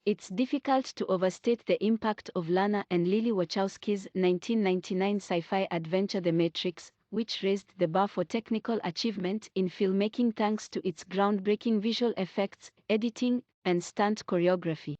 It's difficult to overstate the impact of Lana and Lilly Wachowski's 1999 sci-fi adventure The Matrix, which raised the bar for technical achievement in filmmaking thanks to its groundbreaking visual effects, editing, and stunt choreography.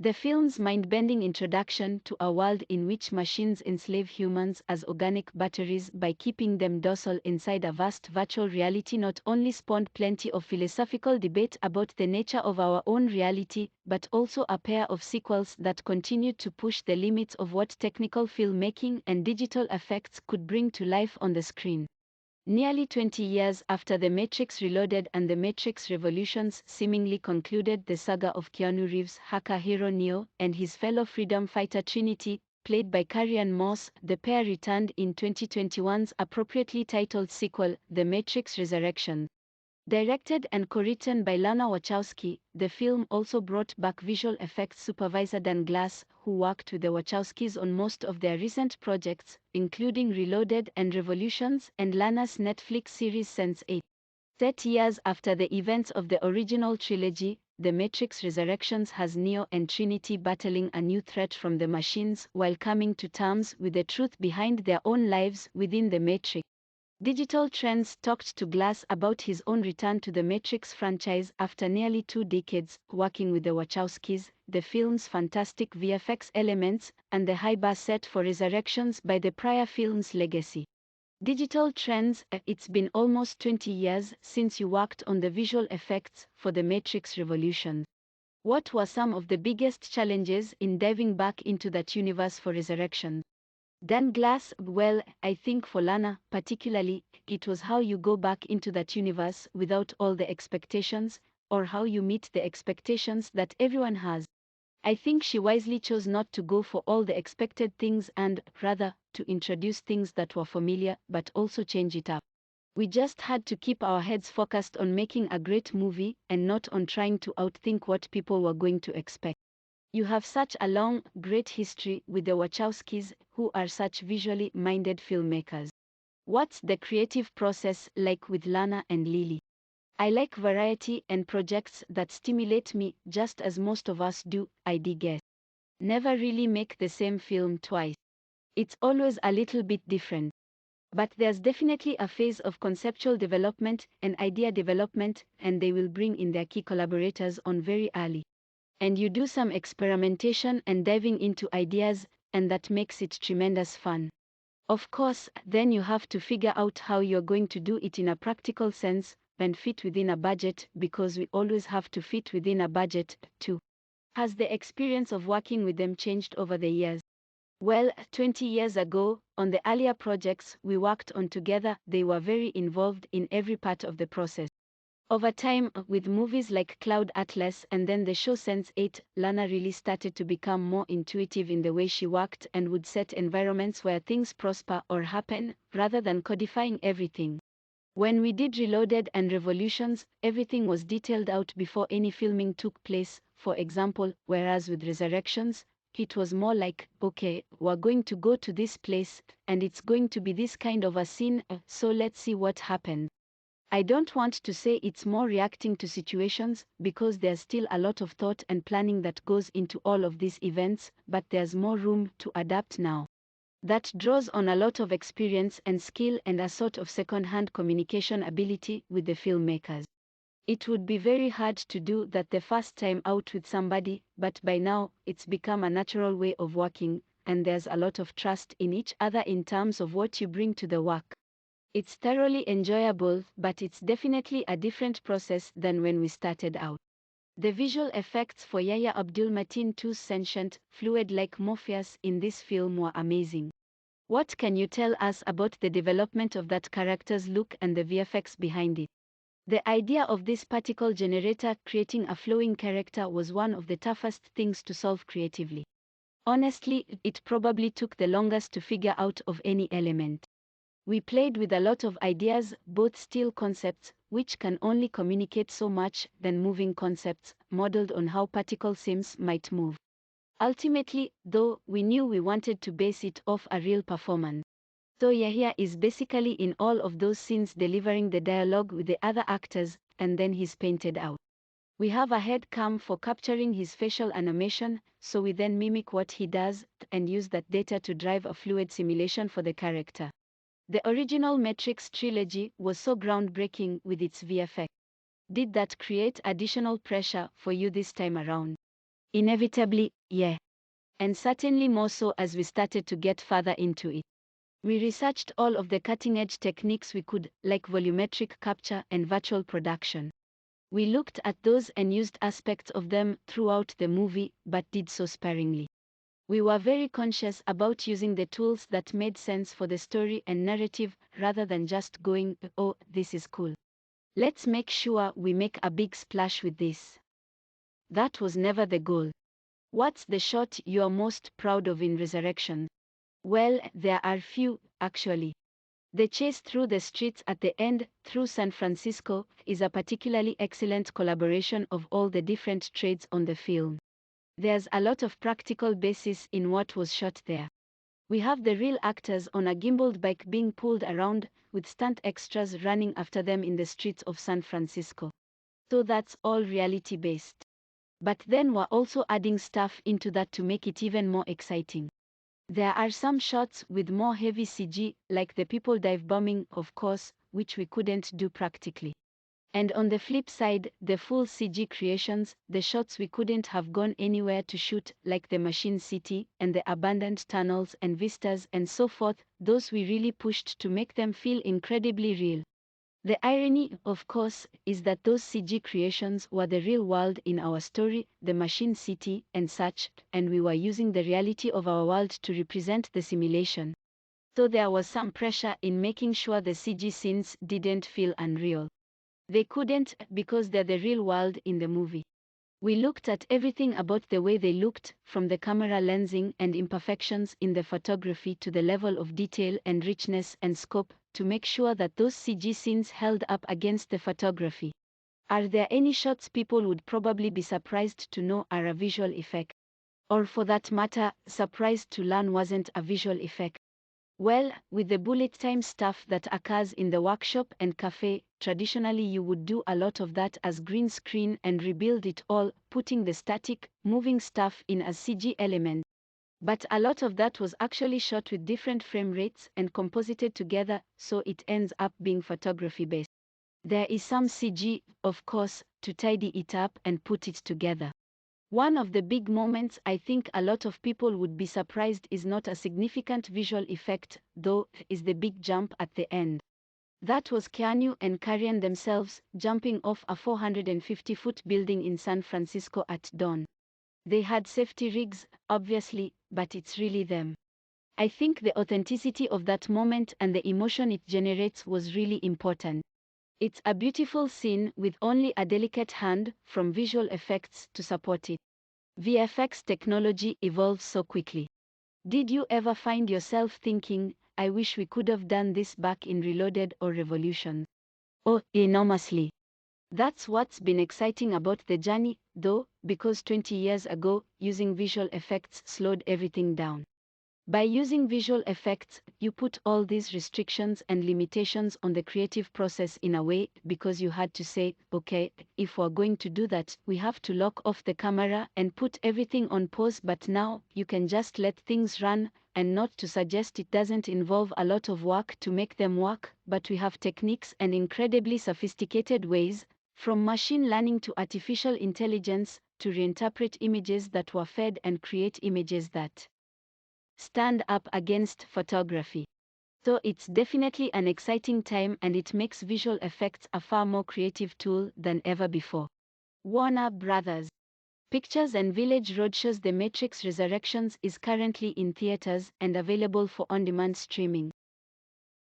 The film's mind-bending introduction to a world in which machines enslave humans as organic batteries by keeping them docile inside a vast virtual reality not only spawned plenty of philosophical debate about the nature of our own reality, but also a pair of sequels that continued to push the limits of what technical filmmaking and digital effects could bring to life on the screen. Nearly 20 years after The Matrix Reloaded and The Matrix Revolutions seemingly concluded the saga of Keanu Reeves' hacker hero Neo and his fellow freedom fighter Trinity, played by Carrie-Anne Moss, the pair returned in 2021's appropriately titled sequel, The Matrix Resurrections. Directed and co-written by Lana Wachowski, the film also brought back visual effects supervisor Dan Glass, who worked with the Wachowskis on most of their recent projects, including Reloaded and Revolutions and Lana's Netflix series Sense8. 30 years after the events of the original trilogy, The Matrix Resurrections has Neo and Trinity battling a new threat from the machines while coming to terms with the truth behind their own lives within the Matrix. Digital Trends talked to Glass about his own return to the Matrix franchise after nearly 2 decades working with the Wachowskis, the film's fantastic VFX elements, and the high bar set for Resurrections by the prior film's legacy. Digital Trends: It's been almost 20 years since you worked on the visual effects for The Matrix Revolutions. What were some of the biggest challenges in diving back into that universe for Resurrections? Dan Glass: Well, I think for Lana, particularly, it was how you go back into that universe without all the expectations, or how you meet the expectations that everyone has. I think she wisely chose not to go for all the expected things and, rather, to introduce things that were familiar but also change it up. We just had to keep our heads focused on making a great movie and not on trying to outthink what people were going to expect. You have such a long, great history with the Wachowskis, who are such visually minded filmmakers. What's the creative process like with Lana and Lilly? I like variety and projects that stimulate me, just as most of us do, I guess. Never really make the same film twice. It's always a little bit different. But there's definitely a phase of conceptual development and idea development, and they will bring in their key collaborators on very early. And you do some experimentation and diving into ideas, and that makes it tremendous fun. Of course, then you have to figure out how you're going to do it in a practical sense and fit within a budget, because we always have to fit within a budget, too. Has the experience of working with them changed over the years? Well, 20 years ago, on the earlier projects we worked on together, they were very involved in every part of the process. Over time, with movies like Cloud Atlas and then the show Sense8, Lana really started to become more intuitive in the way she worked and would set environments where things prosper or happen, rather than codifying everything. When we did Reloaded and Revolutions, everything was detailed out before any filming took place, for example, whereas with Resurrections, it was more like, okay, we're going to go to this place, and it's going to be this kind of a scene, so let's see what happens. I don't want to say it's more reacting to situations, because there's still a lot of thought and planning that goes into all of these events, but there's more room to adapt now. That draws on a lot of experience and skill and a sort of second-hand communication ability with the filmmakers. It would be very hard to do that the first time out with somebody, but by now, it's become a natural way of working, and there's a lot of trust in each other in terms of what you bring to the work. It's thoroughly enjoyable, but it's definitely a different process than when we started out. The visual effects for Yahya Abdul-Mateen II's sentient, fluid-like Morpheus in this film were amazing. What can you tell us about the development of that character's look and the VFX behind it? The idea of this particle generator creating a flowing character was one of the toughest things to solve creatively. Honestly, it probably took the longest to figure out of any element. We played with a lot of ideas, both still concepts, which can only communicate so much, then moving concepts, modeled on how particle sims might move. Ultimately, though, we knew we wanted to base it off a real performance. So Yahya is basically in all of those scenes delivering the dialogue with the other actors, and then he's painted out. We have a head cam for capturing his facial animation, so we then mimic what he does and use that data to drive a fluid simulation for the character. The original Matrix trilogy was so groundbreaking with its VFX. Did that create additional pressure for you this time around? Inevitably, yeah. And certainly more so as we started to get further into it. We researched all of the cutting-edge techniques we could, like volumetric capture and virtual production. We looked at those and used aspects of them throughout the movie, but did so sparingly. We were very conscious about using the tools that made sense for the story and narrative, rather than just going, oh, this is cool. Let's make sure we make a big splash with this. That was never the goal. What's the shot you're most proud of in Resurrection? Well, there are few, actually. The chase through the streets at the end, through San Francisco, is a particularly excellent collaboration of all the different trades on the film. There's a lot of practical basis in what was shot there. We have the real actors on a gimbaled bike being pulled around, with stunt extras running after them in the streets of San Francisco. So that's all reality-based. But then we're also adding stuff into that to make it even more exciting. There are some shots with more heavy CG, like the people dive bombing, of course, which we couldn't do practically. And on the flip side, the full CG creations, the shots we couldn't have gone anywhere to shoot, like the Machine City, and the abandoned tunnels and vistas and so forth, those we really pushed to make them feel incredibly real. The irony, of course, is that those CG creations were the real world in our story, the Machine City and such, and we were using the reality of our world to represent the simulation. So there was some pressure in making sure the CG scenes didn't feel unreal. They couldn't, because they're the real world in the movie. We looked at everything about the way they looked, from the camera lensing and imperfections in the photography to the level of detail and richness and scope, to make sure that those CG scenes held up against the photography. Are there any shots people would probably be surprised to know are a visual effect? Or for that matter, surprised to learn wasn't a visual effect? Well, with the bullet time stuff that occurs in the workshop and cafe, traditionally you would do a lot of that as green screen and rebuild it all, putting the static, moving stuff in as CG element. But a lot of that was actually shot with different frame rates and composited together, so it ends up being photography based. There is some CG, of course, to tidy it up and put it together. One of the big moments I think a lot of people would be surprised is not a significant visual effect, though, is the big jump at the end. That was Keanu and Karian themselves, jumping off a 450-foot building in San Francisco at dawn. They had safety rigs, obviously, but it's really them. I think the authenticity of that moment and the emotion it generates was really important. It's a beautiful scene with only a delicate hand from visual effects to support it. VFX technology evolves so quickly. Did you ever find yourself thinking, I wish we could have done this back in Reloaded or Revolution? Oh, enormously. That's what's been exciting about the journey, though, because 20 years ago, using visual effects slowed everything down. By using visual effects, you put all these restrictions and limitations on the creative process in a way, because you had to say, okay, if we're going to do that, we have to lock off the camera and put everything on pause, but now, you can just let things run, and not to suggest it doesn't involve a lot of work to make them work, but we have techniques and incredibly sophisticated ways, from machine learning to artificial intelligence, to reinterpret images that were fed and create images that stand up against photography. So it's definitely an exciting time, and it makes visual effects a far more creative tool than ever before. Warner Brothers Pictures and Village Roadshows The Matrix Resurrections is currently in theaters and available for on-demand streaming.